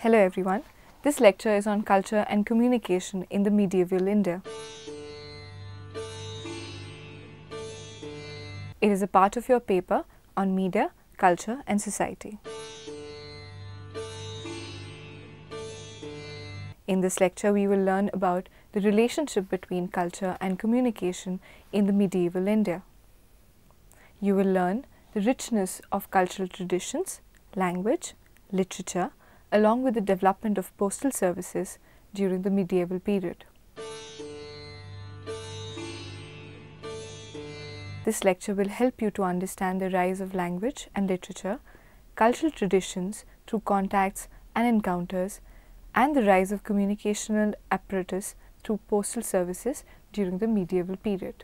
Hello everyone, this lecture is on culture and communication in the medieval India. It is a part of your paper on media, culture and society. In this lecture, we will learn about the relationship between culture and communication in the medieval India. You will learn the richness of cultural traditions, language, literature, along with the development of postal services during the medieval period. This lecture will help you to understand the rise of language and literature, cultural traditions through contacts and encounters, and the rise of communicational apparatus through postal services during the medieval period.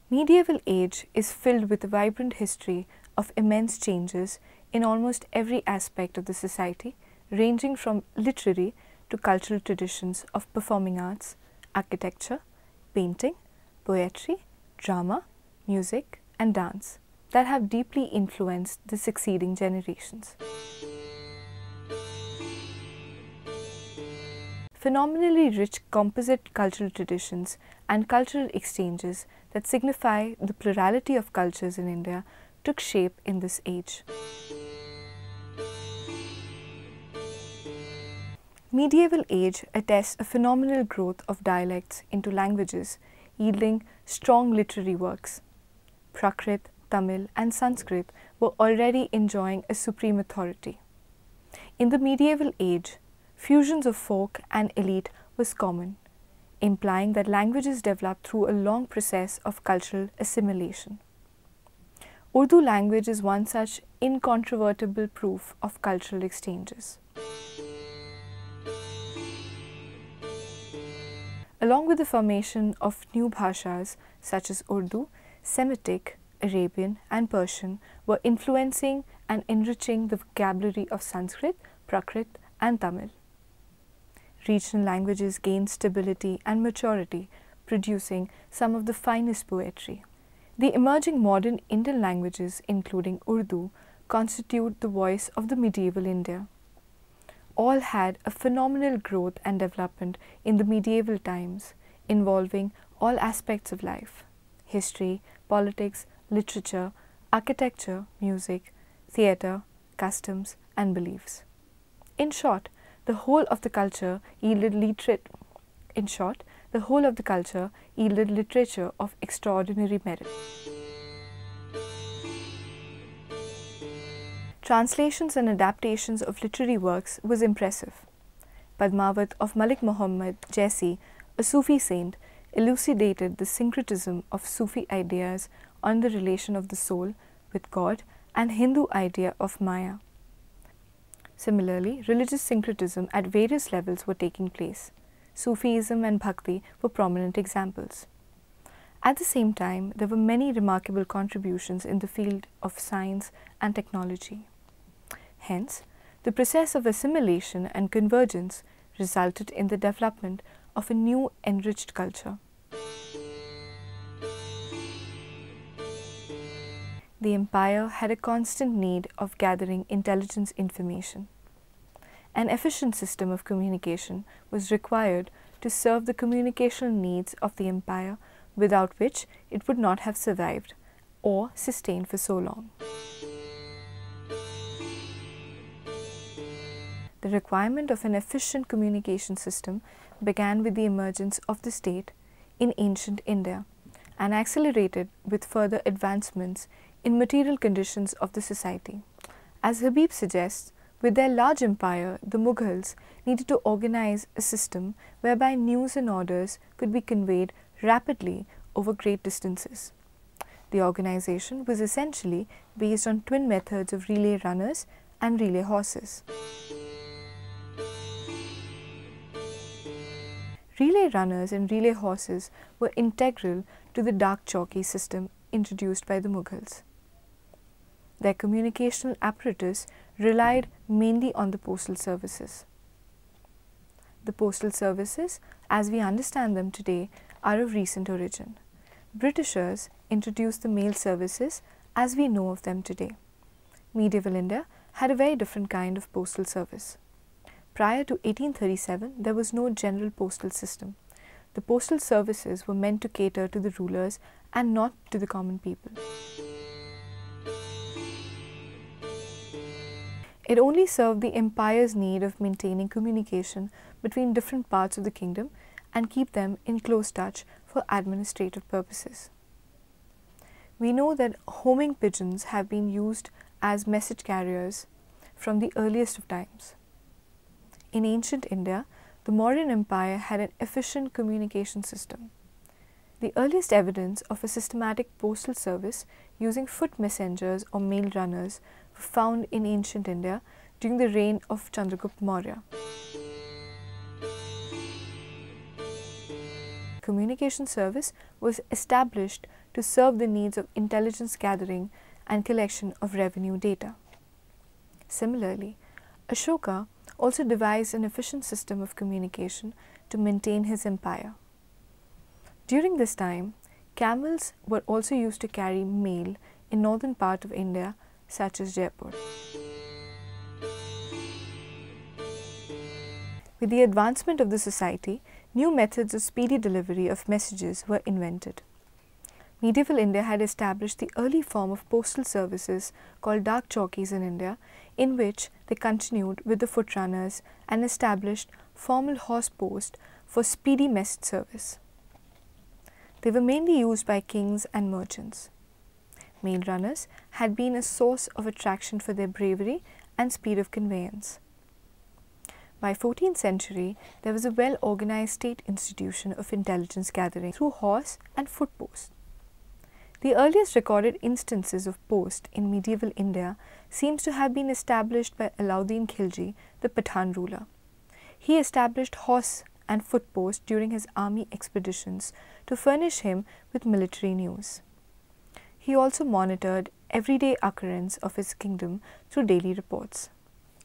Medieval age is filled with a vibrant history of immense changes in almost every aspect of the society, ranging from literary to cultural traditions of performing arts, architecture, painting, poetry, drama, music and dance that have deeply influenced the succeeding generations. Phenomenally rich composite cultural traditions and cultural exchanges that signify the plurality of cultures in India took shape in this age. Medieval age attests a phenomenal growth of dialects into languages, yielding strong literary works. Prakrit, Tamil and Sanskrit were already enjoying a supreme authority. In the medieval age, fusions of folk and elite was common, implying that languages developed through a long process of cultural assimilation. Urdu language is one such incontrovertible proof of cultural exchanges. Along with the formation of new bhashas such as Urdu, Semitic, Arabian and Persian were influencing and enriching the vocabulary of Sanskrit, Prakrit and Tamil. Regional languages gained stability and maturity, producing some of the finest poetry. The emerging modern Indian languages, including Urdu, constitute the voice of the medieval India. All had a phenomenal growth and development in the medieval times, involving all aspects of life: history, politics, literature, architecture, music, theatre, customs and beliefs. In short, the whole of the culture yielded literature of extraordinary merit. Translations and adaptations of literary works was impressive. Padmavat of Malik Muhammad Jaisi, a Sufi saint, elucidated the syncretism of Sufi ideas on the relation of the soul with God and Hindu idea of Maya. Similarly, religious syncretism at various levels were taking place. Sufism and Bhakti were prominent examples. At the same time, there were many remarkable contributions in the field of science and technology. Hence, the process of assimilation and convergence resulted in the development of a new enriched culture. The empire had a constant need of gathering intelligence information. An efficient system of communication was required to serve the communicational needs of the empire, without which it would not have survived or sustained for so long. The requirement of an efficient communication system began with the emergence of the state in ancient India and accelerated with further advancements in material conditions of the society. As Habib suggests, with their large empire, the Mughals needed to organize a system whereby news and orders could be conveyed rapidly over great distances. The organization was essentially based on twin methods of relay runners and relay horses. Relay runners and relay horses were integral to the dark jockey system introduced by the Mughals. Their communicational apparatus relied mainly on the postal services. The postal services, as we understand them today, are of recent origin. Britishers introduced the mail services as we know of them today. Medieval India had a very different kind of postal service. Prior to 1837, there was no general postal system. The postal services were meant to cater to the rulers and not to the common people. It only served the empire's need of maintaining communication between different parts of the kingdom and keep them in close touch for administrative purposes. We know that homing pigeons have been used as message carriers from the earliest of times. In ancient India, the Mauryan Empire had an efficient communication system. The earliest evidence of a systematic postal service using foot messengers or mail runners were found in ancient India during the reign of Chandragupta Maurya. Communication service was established to serve the needs of intelligence gathering and collection of revenue data. Similarly, Ashoka also devised an efficient system of communication to maintain his empire. During this time, camels were also used to carry mail in northern part of India, such as Jaipur. With the advancement of the society, new methods of speedy delivery of messages were invented. Medieval India had established the early form of postal services called dak chowkis in India, in which they continued with the foot runners and established formal horse posts for speedy message service. They were mainly used by kings and merchants. Mail runners had been a source of attraction for their bravery and speed of conveyance. By 14th century, there was a well-organized state institution of intelligence gathering through horse and foot posts. The earliest recorded instances of post in medieval India seems to have been established by Alauddin Khilji, the Pathan ruler. He established horse and foot posts during his army expeditions to furnish him with military news. He also monitored everyday occurrence of his kingdom through daily reports.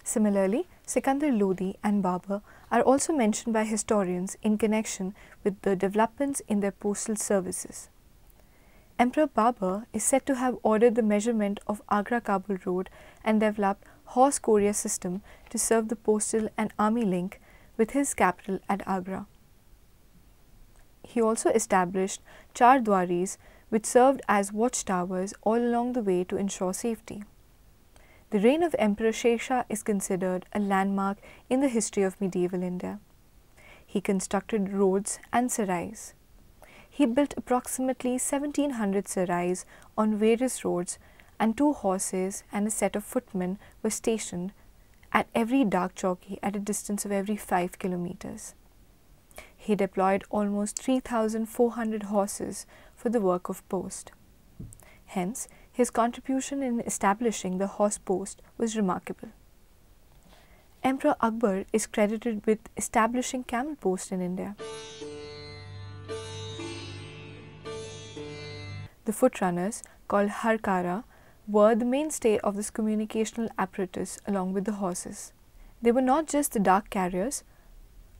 Similarly, Sikandar Lodi and Babur are also mentioned by historians in connection with the developments in their postal services. Emperor Babur is said to have ordered the measurement of Agra-Kabul road and developed horse courier system to serve the postal and army link with his capital at Agra. He also established Char Dwaris, which served as watchtowers all along the way to ensure safety. The reign of Emperor Sher Shah is considered a landmark in the history of medieval India. He constructed roads and sarais. He built approximately 1700 sarais on various roads, and 2 horses and a set of footmen were stationed at every dak chowki at a distance of every 5 kilometers. He deployed almost 3,400 horses for the work of post. Hence, his contribution in establishing the horse post was remarkable. Emperor Akbar is credited with establishing camel post in India. The foot runners, called harka-ra, were the mainstay of this communicational apparatus along with the horses. They were not just the dak carriers,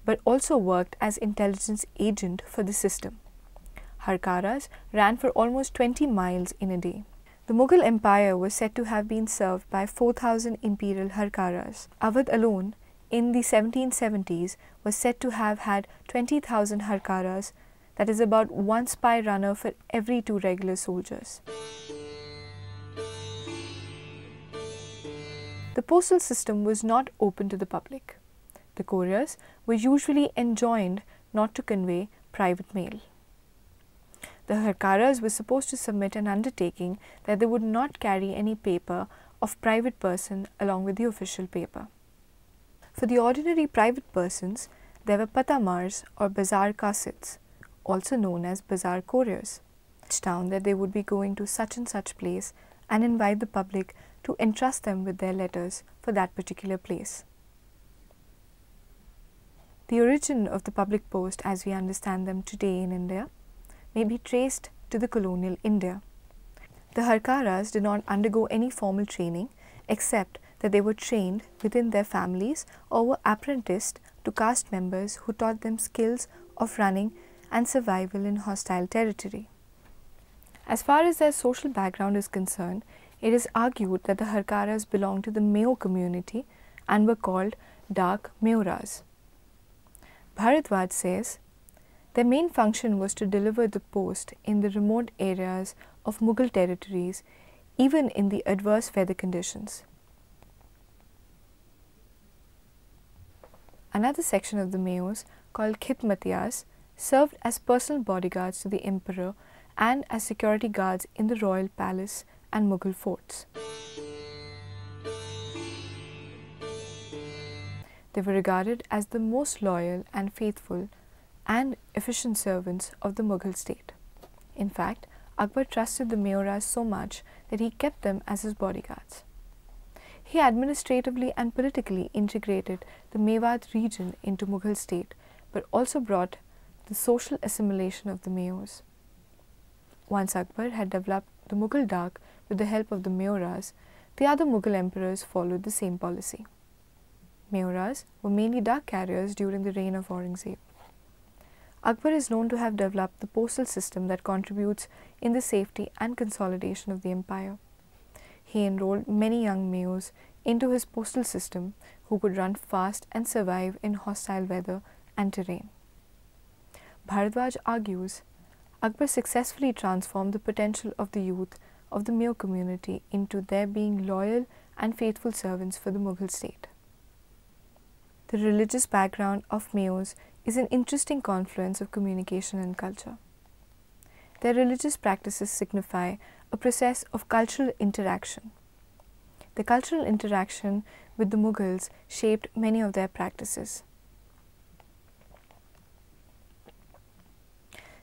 but also worked as intelligence agent for the system. Harka-ras ran for almost 20 miles in a day. The Mughal Empire was said to have been served by 4,000 imperial harka-ras. Awadh alone, in the 1770s, was said to have had 20,000 harka-ras, that is about 1 spy runner for every 2 regular soldiers. The postal system was not open to the public. The couriers were usually enjoined not to convey private mail. The harka-ras were supposed to submit an undertaking that they would not carry any paper of private person along with the official paper. For the ordinary private persons, there were patamars or bazaar kasits, also known as bazaar couriers, town that they would be going to such and such place and invite the public to entrust them with their letters for that particular place. The origin of the public post as we understand them today in India may be traced to the colonial India. The harka-ras did not undergo any formal training except that they were trained within their families or were apprenticed to caste members who taught them skills of running and survival in hostile territory. As far as their social background is concerned, It is argued that the harka-ras belonged to the Mayo community and were called dark Mayoras. Bharadwaj says, their main function was to deliver the post in the remote areas of Mughal territories, even in the adverse weather conditions. Another section of the Mayos, called khidmatiyas, served as personal bodyguards to the emperor and as security guards in the royal palace and Mughal forts. They were regarded as the most loyal and faithful and efficient servants of the Mughal state. In fact, Akbar trusted the Mayoras so much that he kept them as his bodyguards. He administratively and politically integrated the Mewat region into Mughal state, but also brought the social assimilation of the Mayos. Once Akbar had developed the Mughal Dak with the help of the Mayoras, the other Mughal emperors followed the same policy. Mayoras were mainly dak carriers during the reign of Aurangzeb. Akbar is known to have developed the postal system that contributes in the safety and consolidation of the empire. He enrolled many young Mayos into his postal system who could run fast and survive in hostile weather and terrain. Bharadwaj argues, Akbar successfully transformed the potential of the youth of the Mayo community into their being loyal and faithful servants for the Mughal state. The religious background of Mayos is an interesting confluence of communication and culture. Their religious practices signify a process of cultural interaction. The cultural interaction with the Mughals shaped many of their practices.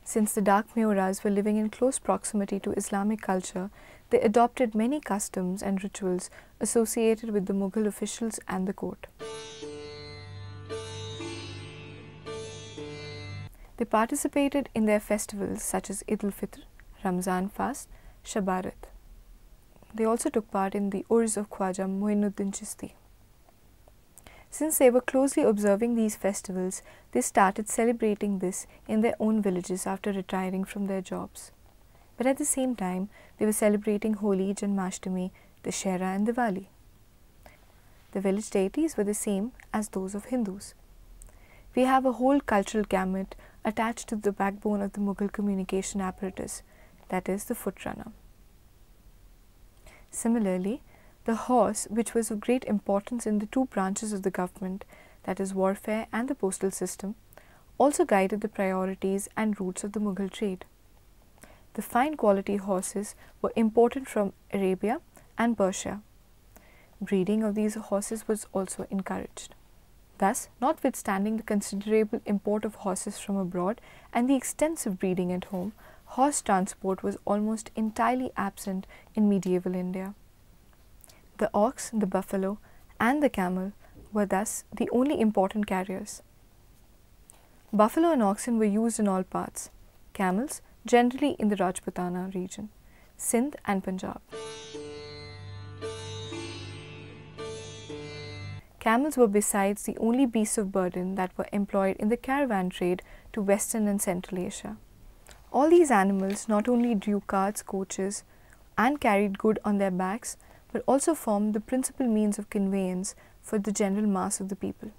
Since the dark Mayoras were living in close proximity to Islamic culture, they adopted many customs and rituals associated with the Mughal officials and the court. They participated in their festivals such as Eid al-Fitr, Ramzan fast, Shabarat. They also took part in the Urs of Khwaja Muinuddin Chishti. Since they were closely observing these festivals, they started celebrating this in their own villages after retiring from their jobs. But at the same time, they were celebrating Holi, Janmashtami, Dussehra and Diwali. The village deities were the same as those of Hindus. We have a whole cultural gamut attached to the backbone of the Mughal communication apparatus, that is, the foot runner. Similarly, the horse, which was of great importance in the two branches of the government, that is, warfare and the postal system, also guided the priorities and routes of the Mughal trade. The fine quality horses were imported from Arabia and Persia. Breeding of these horses was also encouraged. Thus, notwithstanding the considerable import of horses from abroad and the extensive breeding at home, horse transport was almost entirely absent in medieval India. The ox, the buffalo, and the camel were thus the only important carriers. Buffalo and oxen were used in all parts, camels generally in the Rajputana region, Sindh and Punjab. Camels were besides the only beasts of burden that were employed in the caravan trade to Western and Central Asia. All these animals not only drew carts, coaches, and carried goods on their backs, but also formed the principal means of conveyance for the general mass of the people.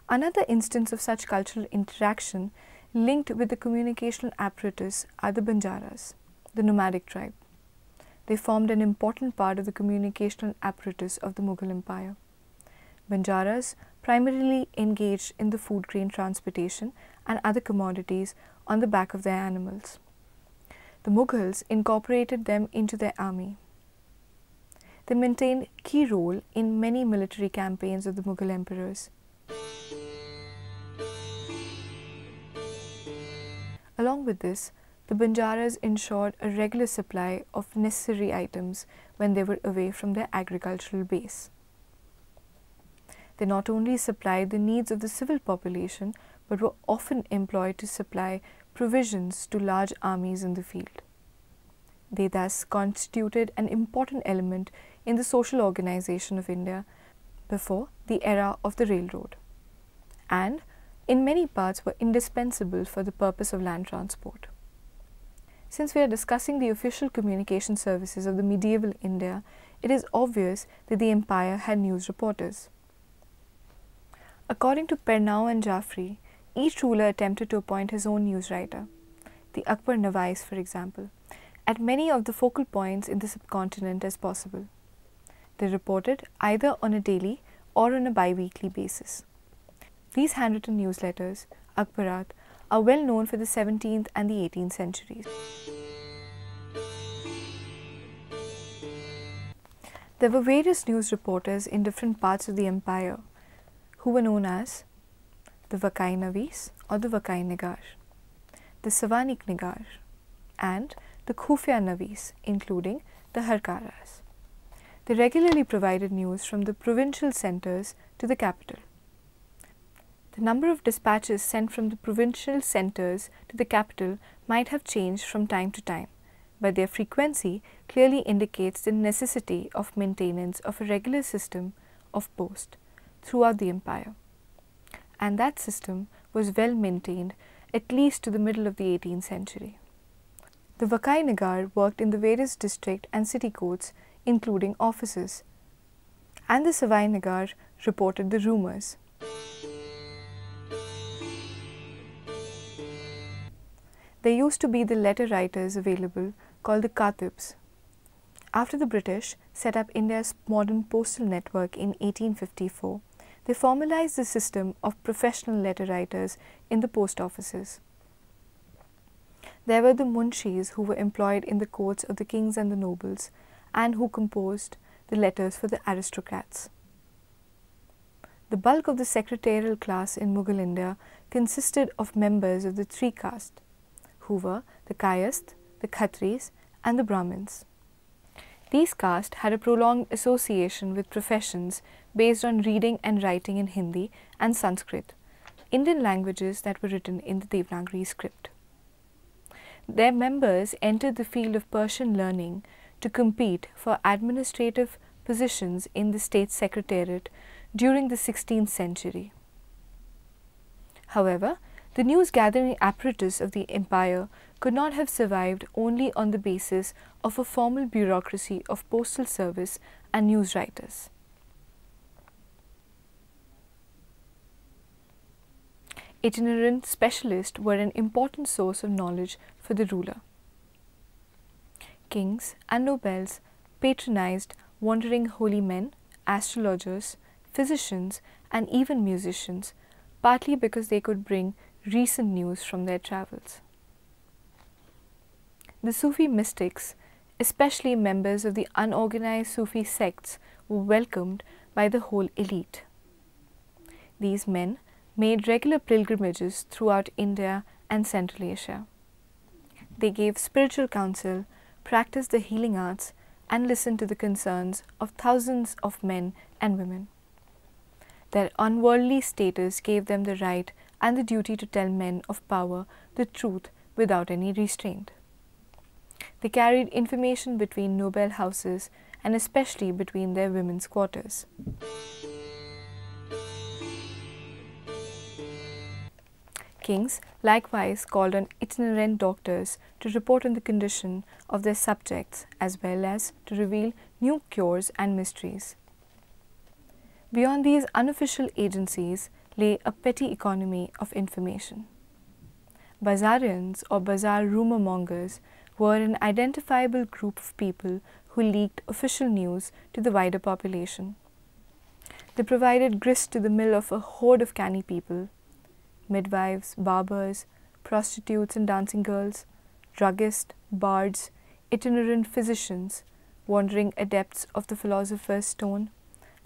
Another instance of such cultural interaction linked with the communicational apparatus are the Banjaras, the nomadic tribe. They formed an important part of the communicational apparatus of the Mughal Empire. Banjaras primarily engaged in the food grain transportation and other commodities on the back of their animals. The Mughals incorporated them into their army. They maintained a key role in many military campaigns of the Mughal emperors. Along with this, the Banjaras ensured a regular supply of necessary items when they were away from their agricultural base. They not only supplied the needs of the civil population, but were often employed to supply provisions to large armies in the field. They thus constituted an important element in the social organization of India before the era of the railroad, and in many parts were indispensable for the purpose of land transport. Since we are discussing the official communication services of the medieval India, it is obvious that the empire had news reporters. According to Pernau and Jaffrey, each ruler attempted to appoint his own news writer. The Akbar Nawais, for example, at many of the focal points in the subcontinent as possible. They reported either on a daily or on a bi-weekly basis. These handwritten newsletters, Akbarat, are well known for the 17th and the 18th centuries. There were various news reporters in different parts of the empire who were known as the Wakai Navis or the Wakai Nigar, the Savanik Nigar, and the Khufia Navis, including the harka-ras. They regularly provided news from the provincial centres to the capital. The number of dispatches sent from the provincial centres to the capital might have changed from time to time, but their frequency clearly indicates the necessity of maintenance of a regular system of post throughout the empire. And that system was well maintained at least to the middle of the 18th century. The Wakai Nigar worked in the various district and city courts, including offices, and the Savai Nigar reported the rumours. There used to be the letter writers available called the Katibs. After the British set up India's modern postal network in 1854, they formalized the system of professional letter writers in the post offices. There were the munshis who were employed in the courts of the kings and the nobles and who composed the letters for the aristocrats. The bulk of the secretarial class in Mughal India consisted of members of the three castes, who were the Kayasth, the Khatris, and the Brahmins. These castes had a prolonged association with professions based on reading and writing in Hindi and Sanskrit, Indian languages that were written in the Devanagari script. Their members entered the field of Persian learning to compete for administrative positions in the state secretariat during the 16th century. However, the news-gathering apparatus of the empire could not have survived only on the basis of a formal bureaucracy of postal service and news writers. Itinerant specialists were an important source of knowledge for the ruler. Kings and nobles patronized wandering holy men, astrologers, physicians, and even musicians, partly because they could bring recent news from their travels. The Sufi mystics, especially members of the unorganized Sufi sects, were welcomed by the whole elite. These men made regular pilgrimages throughout India and Central Asia. They gave spiritual counsel, practiced the healing arts, and listened to the concerns of thousands of men and women. Their unworldly status gave them the right and the duty to tell men of power the truth without any restraint. They carried information between noble houses and especially between their women's quarters. Kings likewise called on itinerant doctors to report on the condition of their subjects as well as to reveal new cures and mysteries. Beyond these unofficial agencies lay a petty economy of information. Bazarians or bazaar rumor mongers were an identifiable group of people who leaked official news to the wider population. They provided grist to the mill of a horde of canny people: midwives, barbers, prostitutes and dancing girls, druggists, bards, itinerant physicians, wandering adepts of the philosopher's stone,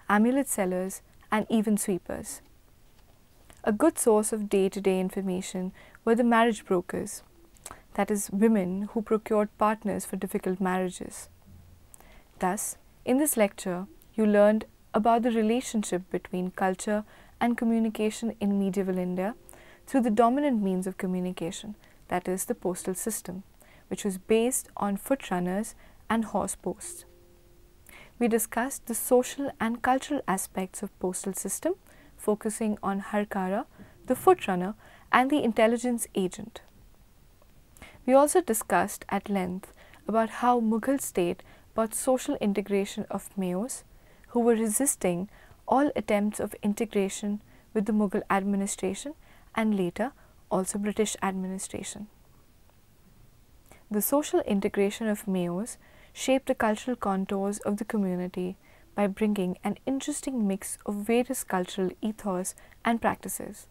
amulet sellers, and even sweepers. A good source of day-to-day information were the marriage brokers, that is, women who procured partners for difficult marriages. Thus, in this lecture, you learned about the relationship between culture and communication in medieval India through the dominant means of communication, that is, the postal system, which was based on foot runners and horse posts. We discussed the social and cultural aspects of postal system, focusing on harka-ra, the foot runner, and the intelligence agent. We also discussed at length about how Mughal state brought social integration of Mayors who were resisting all attempts of integration with the Mughal administration and later also British administration. The social integration of Mayors shaped the cultural contours of the community by bringing an interesting mix of various cultural ethos and practices.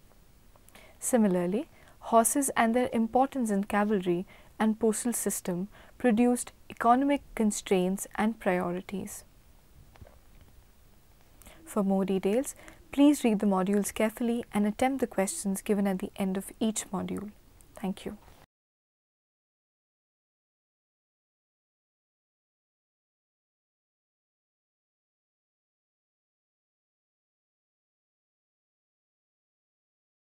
Similarly, horses and their importance in cavalry and postal system produced economic constraints and priorities. For more details, please read the modules carefully and attempt the questions given at the end of each module. Thank you.